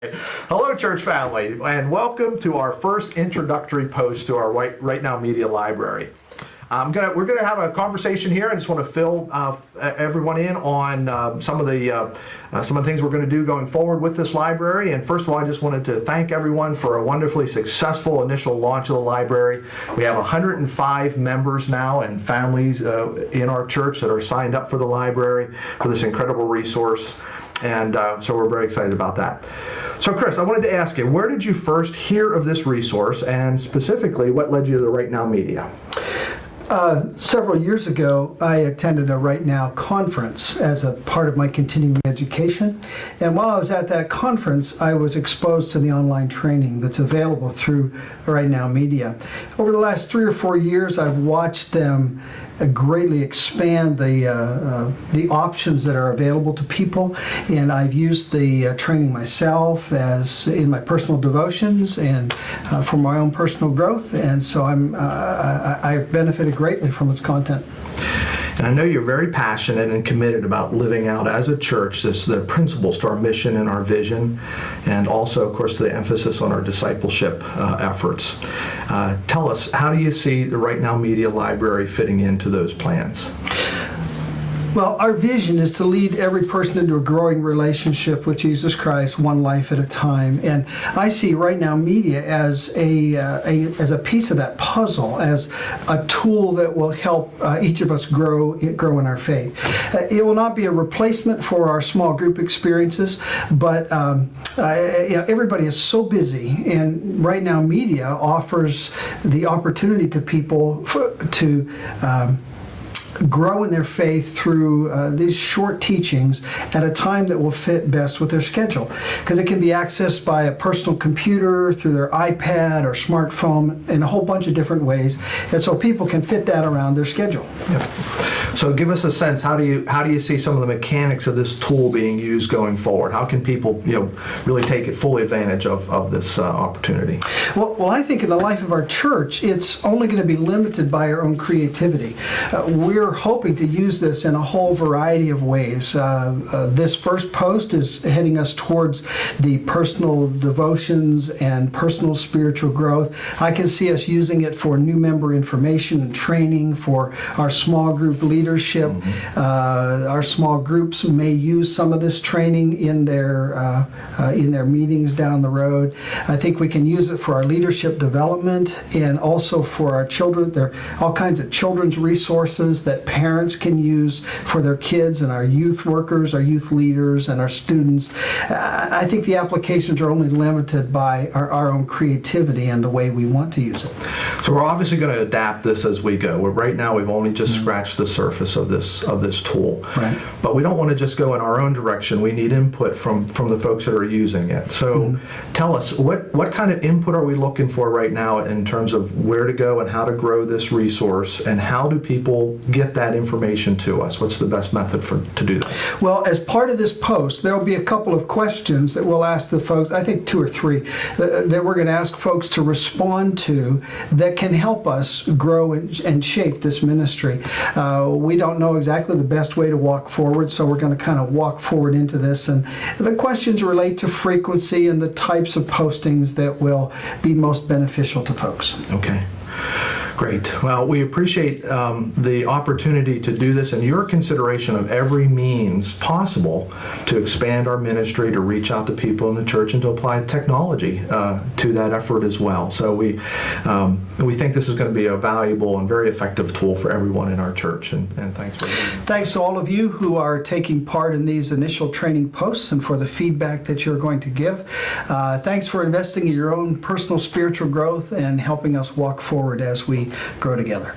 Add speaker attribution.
Speaker 1: Hello, church family, and welcome to our first introductory post to our Right Now Media Library. We're gonna have a conversation here. I just want to fill everyone in on some of the things we're going to do going forward with this library. And first of all, I just wanted to thank everyone for a wonderfully successful initial launch of the library. We have 105 members now and families in our church that are signed up for the library for this incredible resource. And so we're very excited about that. So Chris, I wanted to ask you, where did you first hear of this resource, and specifically, what led you to the Right Now Media?
Speaker 2: Several years ago, I attended a Right Now conference as a part of my continuing education. And while I was at that conference, I was exposed to the online training that's available through Right Now Media. Over the last 3 or 4 years, I've watched them greatly expand the options that are available to people, and I've used the training myself as in my personal devotions and for my own personal growth, and so I've benefited greatly from its content.
Speaker 1: And I know you're very passionate and committed about living out as a church the principles to our mission and our vision, and also, of course, the emphasis on our discipleship efforts. Tell us, how do you see the Right Now Media Library fitting into those plans?
Speaker 2: Well, our vision is to lead every person into a growing relationship with Jesus Christ, one life at a time. And I see Right Now Media as a piece of that puzzle, as a tool that will help each of us grow in our faith. It will not be a replacement for our small group experiences, but everybody is so busy, and Right Now Media offers the opportunity to people to grow in their faith through these short teachings at a time that will fit best with their schedule, because it can be accessed by a personal computer, through their iPad or smartphone, in a whole bunch of different ways, and so people can fit that around their schedule.
Speaker 1: Yep. So give us a sense, how do you see some of the mechanics of this tool being used going forward? How can people really take full advantage of this opportunity?
Speaker 2: Well, I think in the life of our church, it's only going to be limited by our own creativity. We're hoping to use this in a whole variety of ways. This first post is heading us towards the personal devotions and personal spiritual growth. I can see us using it for new member information and training, for our small group leadership. Our small groups may use some of this training in their meetings down the road. I think we can use it for our leadership development, and also for our children. There are all kinds of children's resources that parents can use for their kids, and our youth workers, our youth leaders, and our students. I think the applications are only limited by our own creativity and the way we want to use it.
Speaker 1: So we're obviously going to adapt this as we go. Right now we've only just scratched the surface of this tool.
Speaker 2: Right.
Speaker 1: But we don't want to just go in our own direction. We need input from the folks that are using it. So tell us, what kind of input are we looking for right now in terms of where to go and how to grow this resource, and how do people get that information to us? What's the best method to do that?
Speaker 2: Well, as part of this post, there will be a couple of questions that we'll ask the folks, I think 2 or 3, that we're going to ask folks to respond to, that can help us grow and shape this ministry. We don't know exactly the best way to walk forward, so we're going to kind of walk forward into this. And the questions relate to frequency and the types of postings that will be most beneficial to folks.
Speaker 1: Okay. Great. Well, we appreciate the opportunity to do this and your consideration of every means possible to expand our ministry, to reach out to people in the church, and to apply technology to that effort as well. So we think this is going to be a valuable and very effective tool for everyone in our church. And thanks for that.
Speaker 2: Thanks to all of you who are taking part in these initial training posts and for the feedback that you're going to give. Thanks for investing in your own personal spiritual growth and helping us walk forward as we grow together.